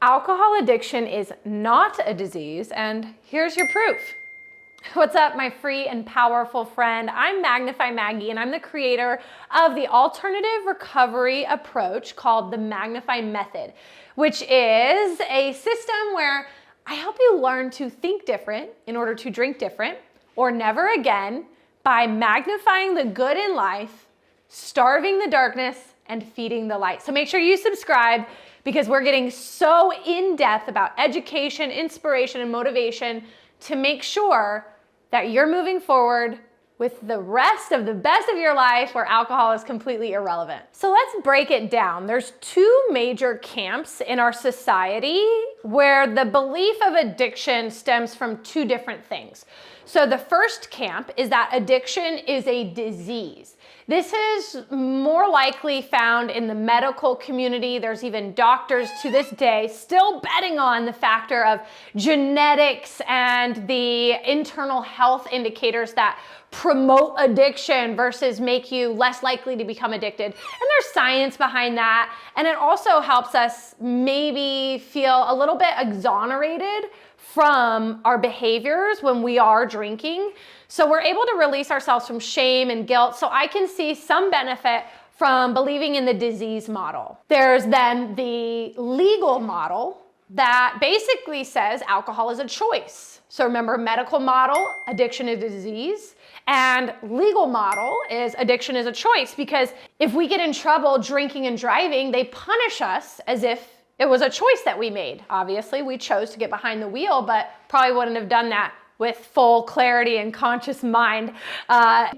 Alcohol addiction is not a disease, and here's your proof. What's up, my free and powerful friend? I'm Magnify Maggie, and I'm the creator of the alternative recovery approach called the Magnify Method, which is a system where I help you learn to think different in order to drink different, or never again, by magnifying the good in life, starving the darkness, and feeding the light. So make sure you subscribe, because we're getting so in-depth about education, inspiration, and motivation to make sure that you're moving forward with the rest of the best of your life where alcohol is completely irrelevant. So let's break it down. There's two major camps in our society where the belief of addiction stems from two different things. So the first camp is that addiction is a disease. This is more likely found in the medical community. There's even doctors to this day still betting on the factor of genetics and the internal health indicators that promote addiction versus make you less likely to become addicted. And there's science behind that. And it also helps us maybe feel a little bit exonerated from our behaviors when we are drinking. So we're able to release ourselves from shame and guilt. So I can see some benefit from believing in the disease model. There's then the legal model that basically says alcohol is a choice. So remember, medical model, addiction is a disease, and legal model is addiction is a choice, because if we get in trouble drinking and driving, they punish us as if it was a choice that we made. Obviously, we chose to get behind the wheel, but probably wouldn't have done that with full clarity and conscious mind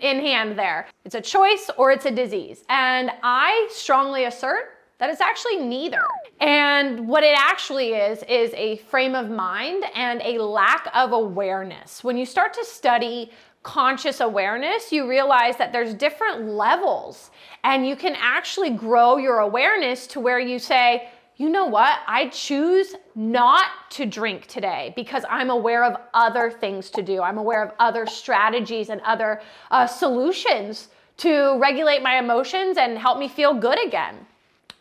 in hand there. It's a choice or it's a disease. And I strongly assert that it's actually neither. And what it actually is a frame of mind and a lack of awareness. When you start to study conscious awareness, you realize that there's different levels, and you can actually grow your awareness to where you say, you know what? I choose not to drink today because I'm aware of other things to do. I'm aware of other strategies and other solutions to regulate my emotions and help me feel good again.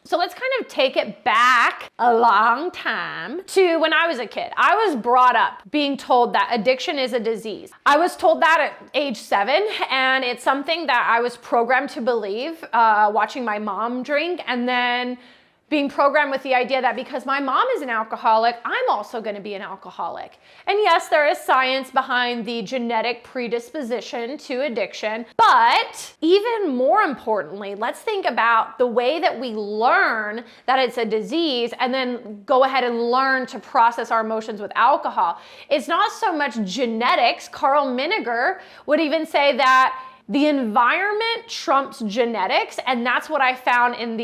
So let's kind of take it back a long time to when I was a kid. I was brought up being told that addiction is a disease. I was told that at age 7, and it's something that I was programmed to believe, watching my mom drink, and then being programmed with the idea that because my mom is an alcoholic, I'm also going to be an alcoholic. And yes, there is science behind the genetic predisposition to addiction, but even more importantly, let's think about the way that we learn that it's a disease and then go ahead and learn to process our emotions with alcohol. It's not so much genetics. Carl Miniger would even say that the environment trumps genetics, and that's what I found in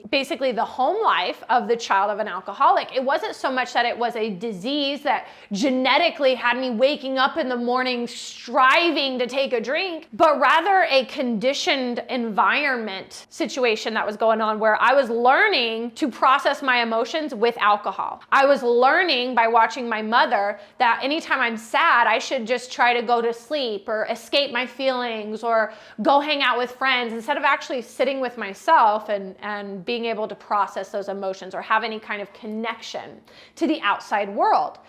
basically the home life of the child of an alcoholic. It wasn't so much that it was a disease that genetically had me waking up in the morning striving to take a drink, but rather a conditioned environment situation that was going on where I was learning to process my emotions with alcohol. I was learning by watching my mother that anytime I'm sad, I should just try to go to sleep or escape my feelings or go hang out with friends instead of actually sitting with myself and being able to process those emotions or have any kind of connection to the outside world.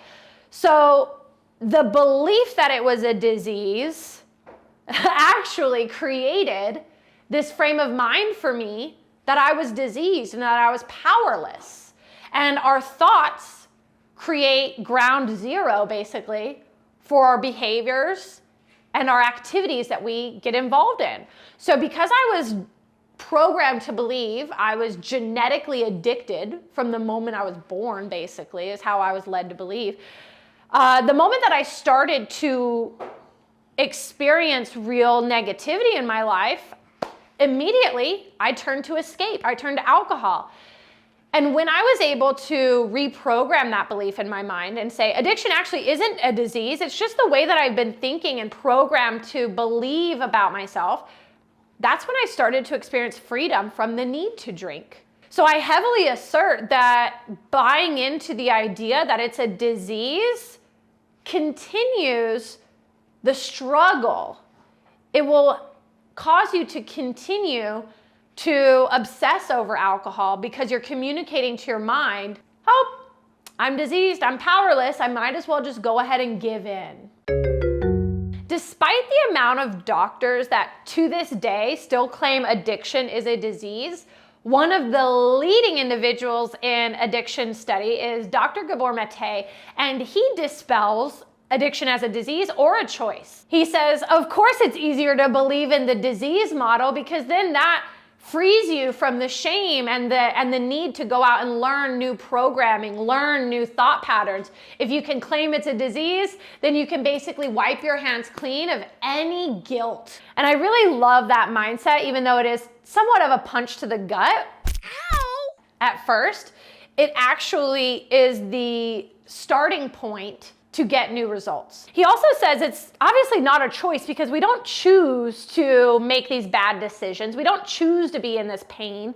So the belief that it was a disease actually created this frame of mind for me that I was diseased and that I was powerless. And our thoughts create ground zero, basically, for our behaviors and our activities that we get involved in. So because I was programmed to believe I was genetically addicted from the moment I was born, basically, is how I was led to believe. The moment that I started to experience real negativity in my life, immediately I turned to escape. I turned to alcohol. And when I was able to reprogram that belief in my mind and say, addiction actually isn't a disease, it's just the way that I've been thinking and programmed to believe about myself, that's when I started to experience freedom from the need to drink. So I heavily assert that buying into the idea that it's a disease continues the struggle. It will cause you to continue to obsess over alcohol because you're communicating to your mind, oh, I'm diseased, I'm powerless, I might as well just go ahead and give in. Despite the amount of doctors that to this day still claim addiction is a disease, one of the leading individuals in addiction study is Dr. Gabor Mate, and he dispels addiction as a disease or a choice. He says, of course it's easier to believe in the disease model because then that frees you from the shame and the need to go out and learn new programming, learn new thought patterns. If you can claim it's a disease, then you can basically wipe your hands clean of any guilt. And I really love that mindset, even though it is somewhat of a punch to the gut. Ow! At first, it actually is the starting point to get new results. He also says it's obviously not a choice because we don't choose to make these bad decisions. We don't choose to be in this pain.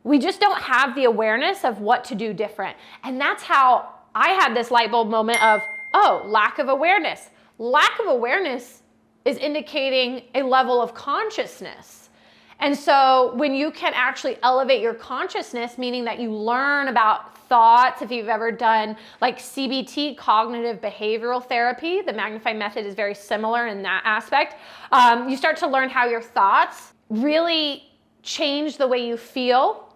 We just don't have the awareness of what to do different. And that's how I had this light bulb moment of, oh, lack of awareness. Lack of awareness is indicating a level of consciousness. And so when you can actually elevate your consciousness, meaning that you learn about thoughts, if you've ever done like CBT, cognitive behavioral therapy, the Magnify method is very similar in that aspect. You start to learn how your thoughts really change the way you feel.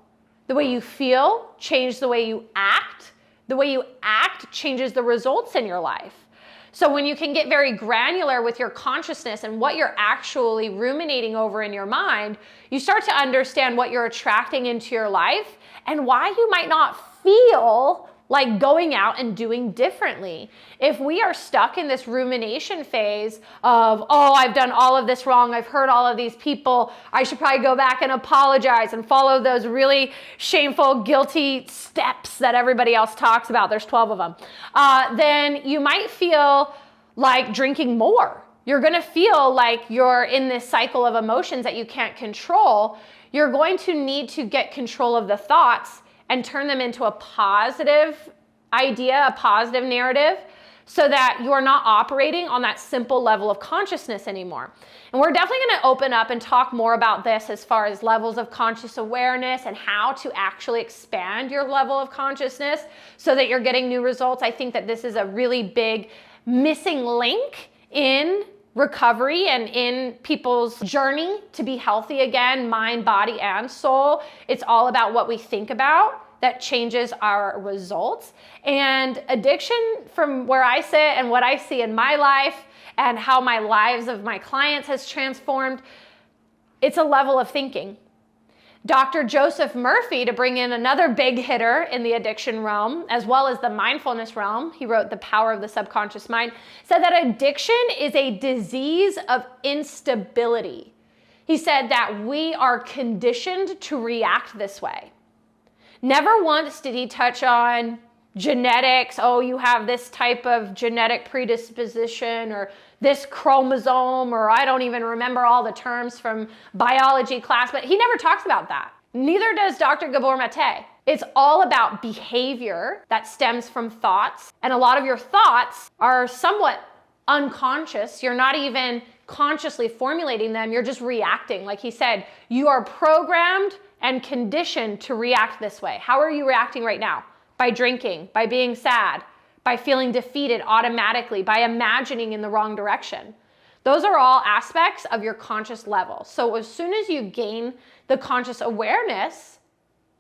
The way you feel changes the way you act. The way you act changes the results in your life. So when you can get very granular with your consciousness and what you're actually ruminating over in your mind, you start to understand what you're attracting into your life and why you might not feel like going out and doing differently. If we are stuck in this rumination phase of, oh, I've done all of this wrong, I've hurt all of these people, I should probably go back and apologize and follow those really shameful, guilty steps that everybody else talks about, there's 12 of them, then you might feel like drinking more. You're gonna feel like you're in this cycle of emotions that you can't control. You're going to need to get control of the thoughts and turn them into a positive idea, a positive narrative, so that you're not operating on that simple level of consciousness anymore. And we're definitely gonna open up and talk more about this as far as levels of conscious awareness and how to actually expand your level of consciousness so that you're getting new results. I think that this is a really big missing link in recovery and in people's journey to be healthy again, mind, body, and soul. It's all about what we think about that changes our results. And addiction, from where I sit and what I see in my life and how my lives of my clients has transformed, it's a level of thinking. Dr. Joseph Murphy, to bring in another big hitter in the addiction realm, as well as the mindfulness realm, he wrote The Power of the Subconscious Mind, said that addiction is a disease of instability. He said that we are conditioned to react this way. Never once did he touch on genetics, oh, you have this type of genetic predisposition or this chromosome, or I don't even remember all the terms from biology class, but he never talks about that. Neither does Dr. Gabor Mate. It's all about behavior that stems from thoughts, and a lot of your thoughts are somewhat unconscious. You're not even consciously formulating them, you're just reacting. Like he said, you are programmed and conditioned to react this way. How are you reacting right now? By drinking, by being sad, by feeling defeated automatically, by imagining in the wrong direction. Those are all aspects of your conscious level. So as soon as you gain the conscious awareness,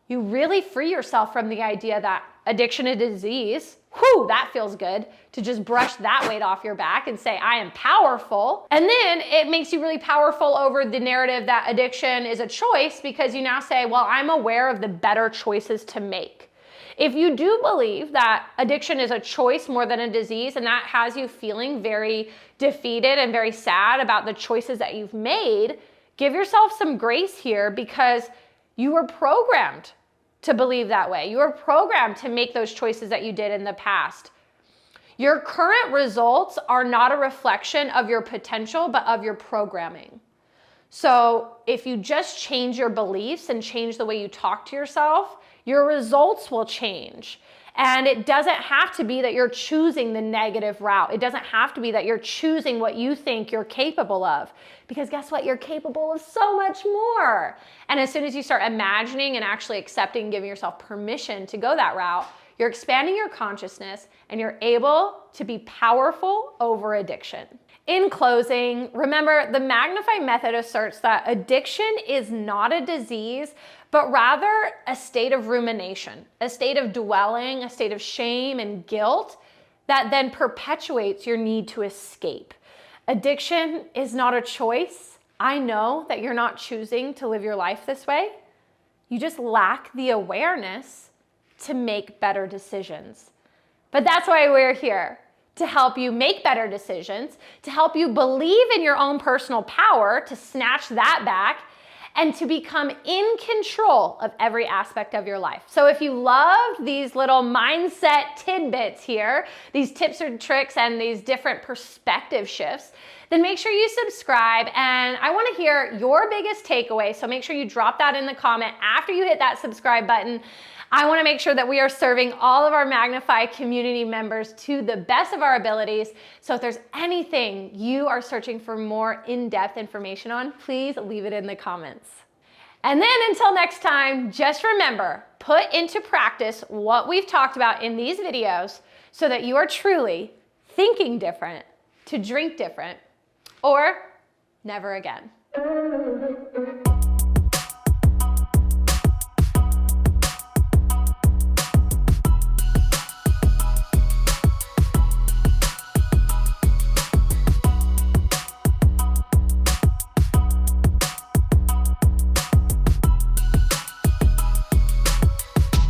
you really free yourself from the idea that addiction is a disease. Whew, that feels good to just brush that weight off your back and say, I am powerful. And then it makes you really powerful over the narrative that addiction is a choice, because you now say, well, I'm aware of the better choices to make. If you do believe that addiction is a choice more than a disease, and that has you feeling very defeated and very sad about the choices that you've made, give yourself some grace here, because you were programmed to believe that way. You were programmed to make those choices that you did in the past. Your current results are not a reflection of your potential, but of your programming. So if you just change your beliefs and change the way you talk to yourself, your results will change. And it doesn't have to be that you're choosing the negative route. It doesn't have to be that you're choosing what you think you're capable of. Because guess what? You're capable of so much more. And as soon as you start imagining and actually accepting, giving yourself permission to go that route, you're expanding your consciousness, and you're able to be powerful over addiction. In closing, remember, the Magnify method asserts that addiction is not a disease, but rather a state of rumination, a state of dwelling, a state of shame and guilt that then perpetuates your need to escape. Addiction is not a choice. I know that you're not choosing to live your life this way. You just lack the awareness to make better decisions. But that's why we're here, to help you make better decisions, to help you believe in your own personal power, to snatch that back, and to become in control of every aspect of your life. So if you loved these little mindset tidbits here, these tips and tricks and these different perspective shifts, then make sure you subscribe. And I want to hear your biggest takeaway. So make sure you drop that in the comment after you hit that subscribe button. I want to make sure that we are serving all of our Magnify community members to the best of our abilities. So if there's anything you are searching for more in-depth information on, please leave it in the comments. And then until next time, just remember, put into practice what we've talked about in these videos so that you are truly thinking different to drink different, or never again.